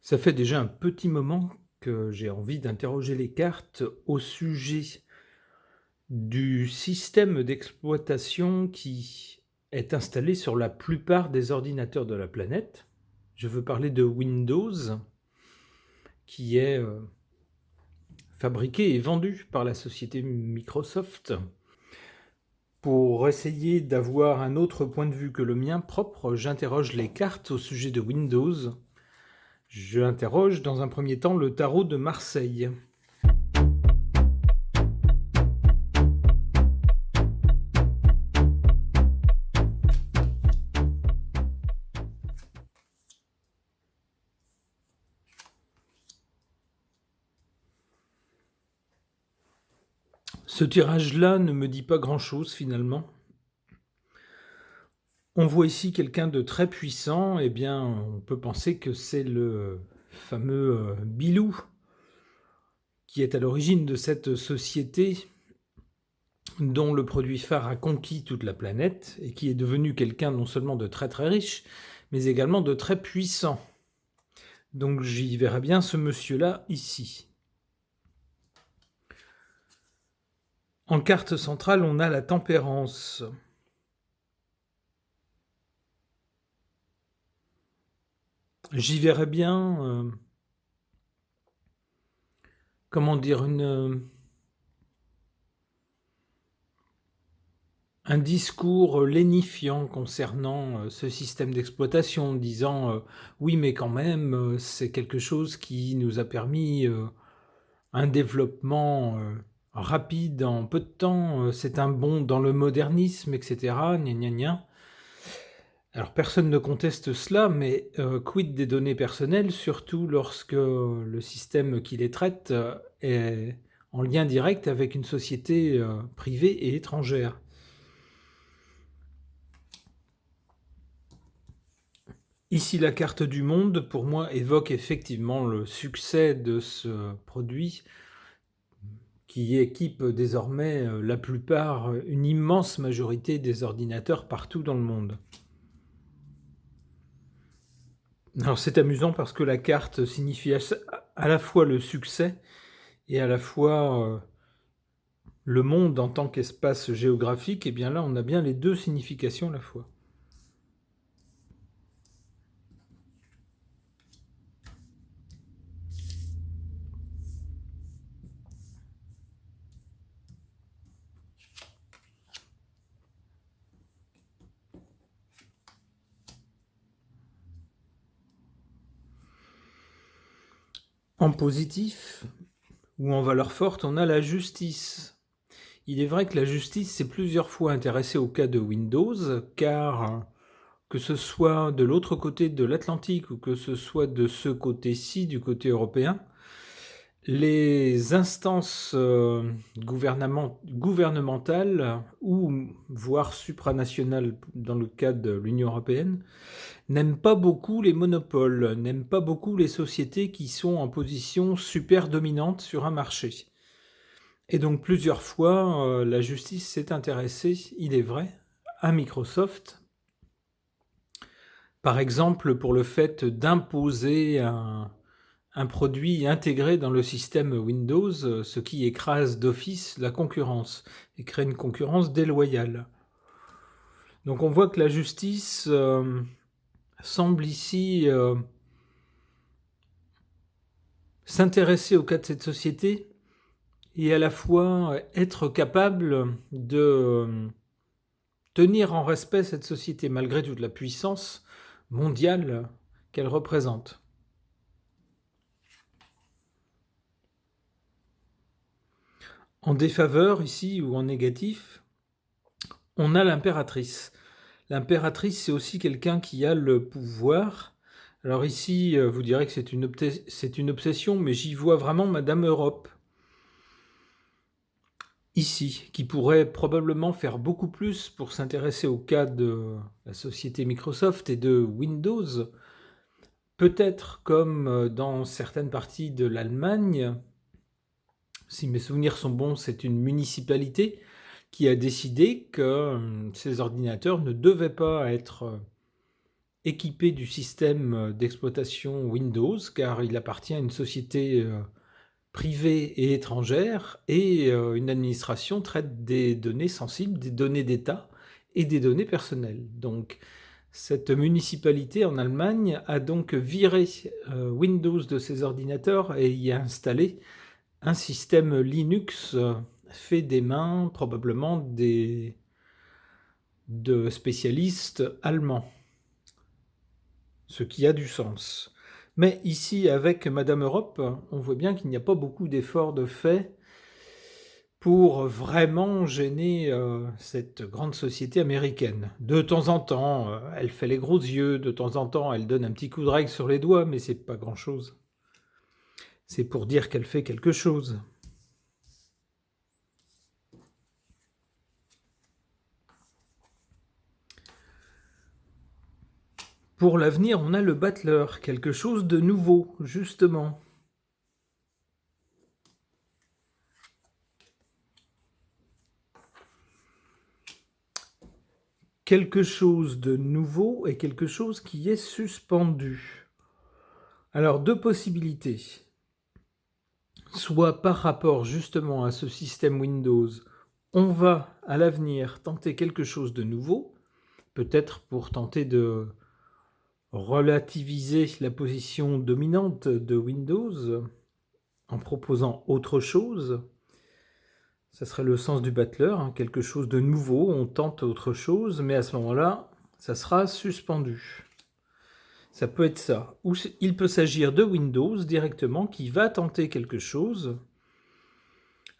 Ça fait déjà un petit moment que j'ai envie d'interroger les cartes au sujet du système d'exploitation qui est installé sur la plupart des ordinateurs de la planète. Je veux parler de Windows, qui est fabriqué et vendu par la société Microsoft. Pour essayer d'avoir un autre point de vue que le mien propre, j'interroge les cartes au sujet de Windows. Je interroge dans un premier temps le tarot de Marseille. Ce tirage-là ne me dit pas grand-chose finalement. On voit ici quelqu'un de très puissant, eh bien on peut penser que c'est le fameux Bilou qui est à l'origine de cette société dont le produit phare a conquis toute la planète et qui est devenu quelqu'un non seulement de très très riche, mais également de très puissant. Donc j'y verrai bien ce monsieur-là ici. En carte centrale, on a la tempérance. J'y verrai bien, comment dire, un discours lénifiant concernant ce système d'exploitation, disant oui, mais quand même, c'est quelque chose qui nous a permis un développement rapide en peu de temps, c'est un bond dans le modernisme, etc. Gna gna gna. Alors personne ne conteste cela, mais quid des données personnelles, surtout lorsque le système qui les traite est en lien direct avec une société privée et étrangère. Ici, la carte du monde, pour moi, évoque effectivement le succès de ce produit qui équipe désormais la plupart, une immense majorité des ordinateurs partout dans le monde. Alors c'est amusant parce que la carte signifie à la fois le succès et à la fois le monde en tant qu'espace géographique. Et bien là, on a bien les deux significations à la fois. En positif ou en valeur forte, on a la justice. Il est vrai que la justice s'est plusieurs fois intéressée au cas de Windows, car que ce soit de l'autre côté de l'Atlantique ou que ce soit de ce côté-ci, du côté européen, les instances gouvernementales ou voire supranationales dans le cas de l'Union européenne n'aiment pas beaucoup les monopoles, n'aiment pas beaucoup les sociétés qui sont en position super dominante sur un marché. Et donc plusieurs fois, la justice s'est intéressée, il est vrai, à Microsoft, par exemple pour le fait d'imposer un produit intégré dans le système Windows, ce qui écrase d'office la concurrence et crée une concurrence déloyale. Donc on voit que la justice semble ici s'intéresser au cas de cette société et à la fois être capable de tenir en respect cette société malgré toute la puissance mondiale qu'elle représente. En défaveur ici ou en négatif, on a l'impératrice. L'impératrice, c'est aussi quelqu'un qui a le pouvoir. Alors ici, vous direz que c'est une obsession, mais j'y vois vraiment Madame Europe. Ici, qui pourrait probablement faire beaucoup plus pour s'intéresser au cas de la société Microsoft et de Windows. Peut-être comme dans certaines parties de l'Allemagne, si mes souvenirs sont bons, c'est une municipalité qui a décidé que ces ordinateurs ne devaient pas être équipé du système d'exploitation Windows, car il appartient à une société privée et étrangère, et une administration traite des données sensibles, des données d'État et des données personnelles. Donc, cette municipalité en Allemagne a donc viré Windows de ses ordinateurs et y a installé un système Linux fait des mains probablement de spécialistes allemands, ce qui a du sens. Mais ici, avec Madame Europe, on voit bien qu'il n'y a pas beaucoup d'efforts de fait pour vraiment gêner cette grande société américaine. De temps en temps, elle fait les gros yeux, de temps en temps, elle donne un petit coup de règle sur les doigts, mais c'est pas grand-chose. C'est pour dire qu'elle fait quelque chose. Pour l'avenir, on a le Battler, quelque chose de nouveau, justement. Quelque chose de nouveau et quelque chose qui est suspendu. Alors, deux possibilités. Soit par rapport justement à ce système Windows, on va à l'avenir tenter quelque chose de nouveau, peut-être pour tenter de relativiser la position dominante de Windows en proposant autre chose. Ça serait le sens du Battler, quelque chose de nouveau, on tente autre chose, mais à ce moment-là, ça sera suspendu. Ça peut être ça. Ou il peut s'agir de Windows directement qui va tenter quelque chose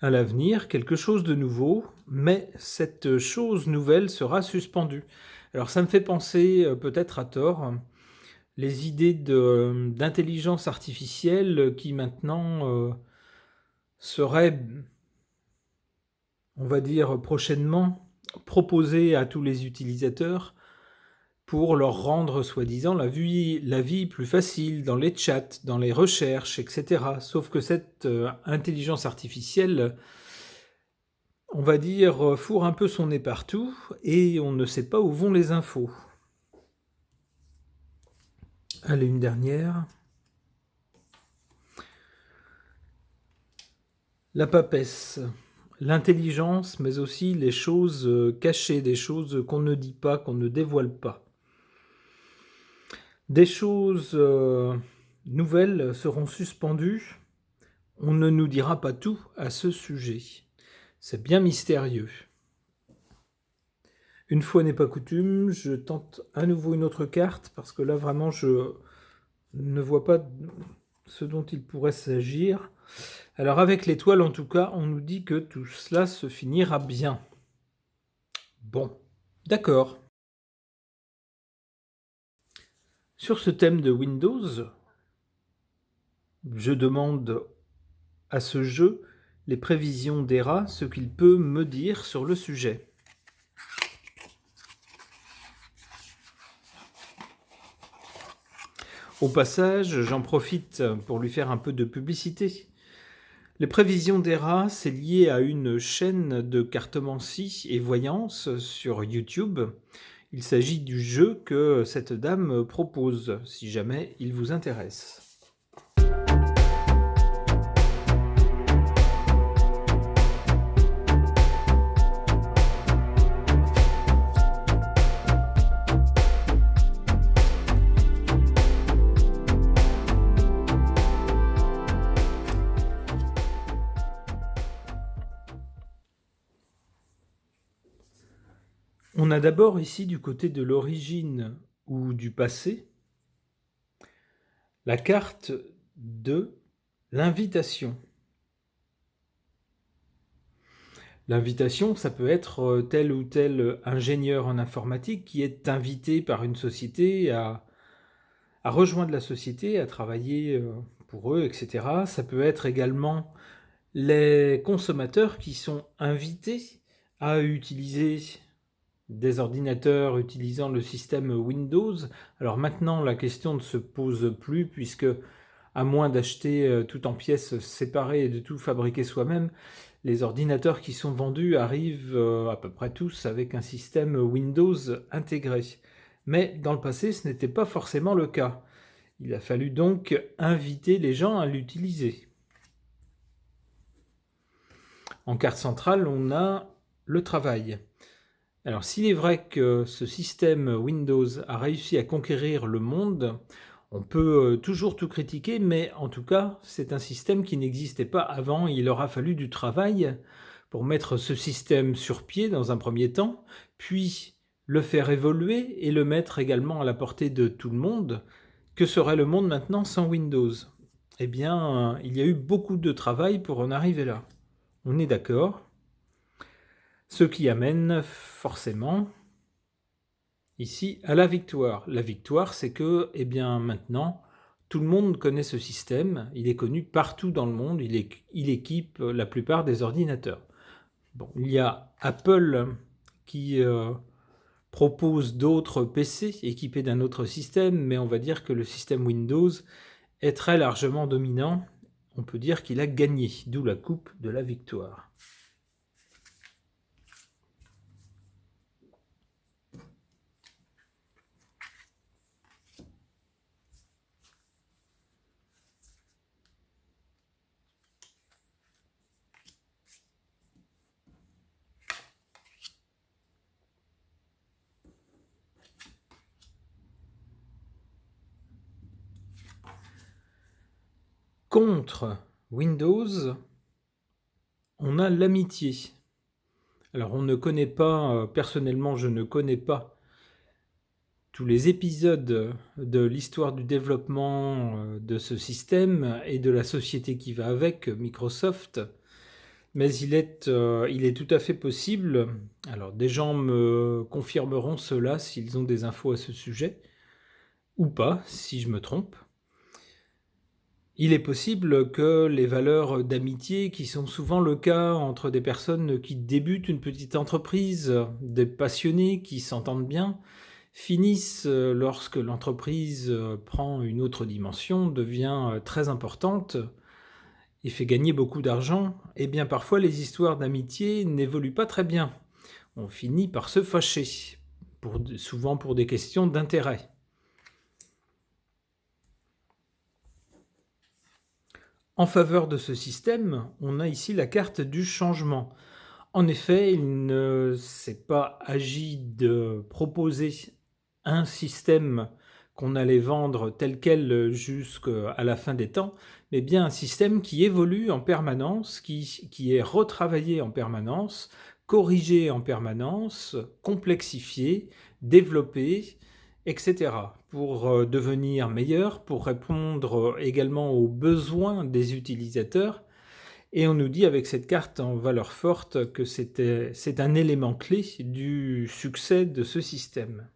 à l'avenir, quelque chose de nouveau, mais cette chose nouvelle sera suspendue. Alors ça me fait penser, peut-être à tort, les idées d'intelligence artificielle qui maintenant seraient, on va dire prochainement, proposées à tous les utilisateurs pour leur rendre, soi-disant, la vie plus facile dans les chats, dans les recherches, etc. Sauf que cette intelligence artificielle, on va dire, fourre un peu son nez partout et on ne sait pas où vont les infos. Allez, une dernière. La papesse. L'intelligence, mais aussi les choses cachées, des choses qu'on ne dit pas, qu'on ne dévoile pas. Des choses nouvelles seront suspendues. On ne nous dira pas tout à ce sujet. C'est bien mystérieux. Une fois n'est pas coutume, je tente à nouveau une autre carte, parce que là vraiment je ne vois pas ce dont il pourrait s'agir. Alors avec l'étoile en tout cas, on nous dit que tout cela se finira bien. Bon, d'accord. Sur ce thème de Windows, je demande à ce jeu les prévisions d'ERA, ce qu'il peut me dire sur le sujet. Au passage, j'en profite pour lui faire un peu de publicité. Les prévisions d'ERA, c'est lié à une chaîne de cartomancie et voyance sur YouTube. Il s'agit du jeu que cette dame propose, si jamais il vous intéresse. On a d'abord ici du côté de l'origine ou du passé la carte de l'invitation. L'invitation, ça peut être tel ou tel ingénieur en informatique qui est invité par une société à rejoindre la société, à travailler pour eux, etc. Ça peut être également les consommateurs qui sont invités à utiliser des ordinateurs utilisant le système Windows. Alors maintenant, la question ne se pose plus puisque, à moins d'acheter tout en pièces séparées et de tout fabriquer soi-même, les ordinateurs qui sont vendus arrivent à peu près tous avec un système Windows intégré. Mais dans le passé, ce n'était pas forcément le cas. Il a fallu donc inviter les gens à l'utiliser. En carte centrale, on a le travail. Alors, s'il est vrai que ce système Windows a réussi à conquérir le monde, on peut toujours tout critiquer, mais en tout cas, c'est un système qui n'existait pas avant. Il aura fallu du travail pour mettre ce système sur pied dans un premier temps, puis le faire évoluer et le mettre également à la portée de tout le monde. Que serait le monde maintenant sans Windows? Eh bien, il y a eu beaucoup de travail pour en arriver là. On est d'accord? Ce qui amène forcément ici à la victoire. La victoire, c'est que, eh bien, maintenant, tout le monde connaît ce système, il est connu partout dans le monde, il équipe la plupart des ordinateurs. Bon, il y a Apple qui propose d'autres PC équipés d'un autre système, mais on va dire que le système Windows est très largement dominant. On peut dire qu'il a gagné, d'où la coupe de la victoire. Contre Windows, on a l'amitié. Alors on ne connaît pas, personnellement je ne connais pas tous les épisodes de l'histoire du développement de ce système et de la société qui va avec, Microsoft, mais il est tout à fait possible, alors des gens me confirmeront cela s'ils ont des infos à ce sujet, ou pas, si je me trompe. Il est possible que les valeurs d'amitié, qui sont souvent le cas entre des personnes qui débutent une petite entreprise, des passionnés qui s'entendent bien, finissent lorsque l'entreprise prend une autre dimension, devient très importante et fait gagner beaucoup d'argent, et bien parfois les histoires d'amitié n'évoluent pas très bien. On finit par se fâcher, souvent pour des questions d'intérêt. En faveur de ce système, on a ici la carte du changement. En effet, il ne s'est pas agi de proposer un système qu'on allait vendre tel quel jusqu'à la fin des temps, mais bien un système qui évolue en permanence, qui est retravaillé en permanence, corrigé en permanence, complexifié, développé, etc. pour devenir meilleur, pour répondre également aux besoins des utilisateurs. Et on nous dit avec cette carte en valeur forte que c'est un élément clé du succès de ce système.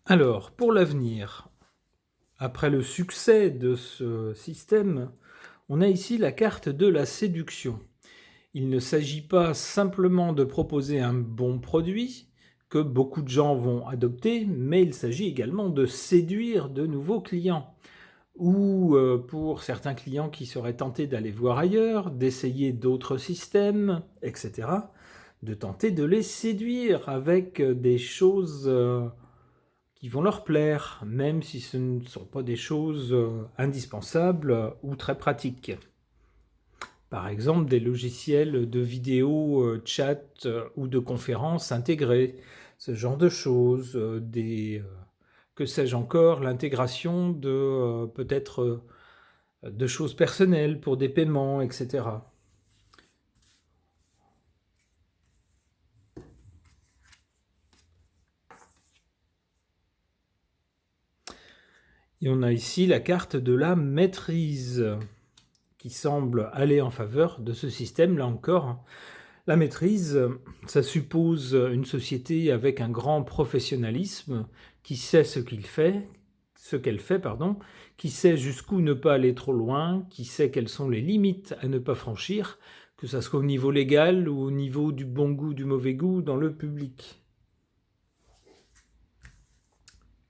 Alors, pour l'avenir, après le succès de ce système, on a ici la carte de la séduction. Il ne s'agit pas simplement de proposer un bon produit que beaucoup de gens vont adopter, mais il s'agit également de séduire de nouveaux clients. Ou pour certains clients qui seraient tentés d'aller voir ailleurs, d'essayer d'autres systèmes, etc., de tenter de les séduire avec des choses qui vont leur plaire, même si ce ne sont pas des choses indispensables ou très pratiques. Par exemple, des logiciels de vidéo, chat ou de conférences intégrés, ce genre de choses, que sais-je encore, l'intégration de peut-être de choses personnelles pour des paiements, etc. Et on a ici la carte de la maîtrise qui semble aller en faveur de ce système, là encore. La maîtrise, ça suppose une société avec un grand professionnalisme, qui sait ce qu'elle fait, pardon, qui sait jusqu'où ne pas aller trop loin, qui sait quelles sont les limites à ne pas franchir, que ça soit au niveau légal ou au niveau du bon goût, du mauvais goût dans le public.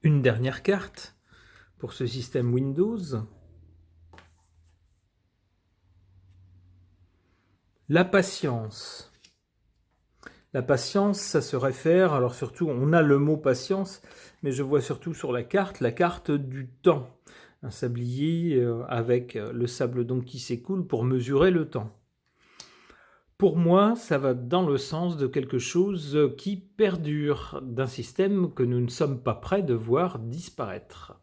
Une dernière carte pour ce système Windows. La patience. La patience, ça se réfère, alors surtout, on a le mot patience, mais je vois surtout sur la carte du temps. Un sablier avec le sable donc qui s'écoule pour mesurer le temps. Pour moi, ça va dans le sens de quelque chose qui perdure, d'un système que nous ne sommes pas prêts de voir disparaître.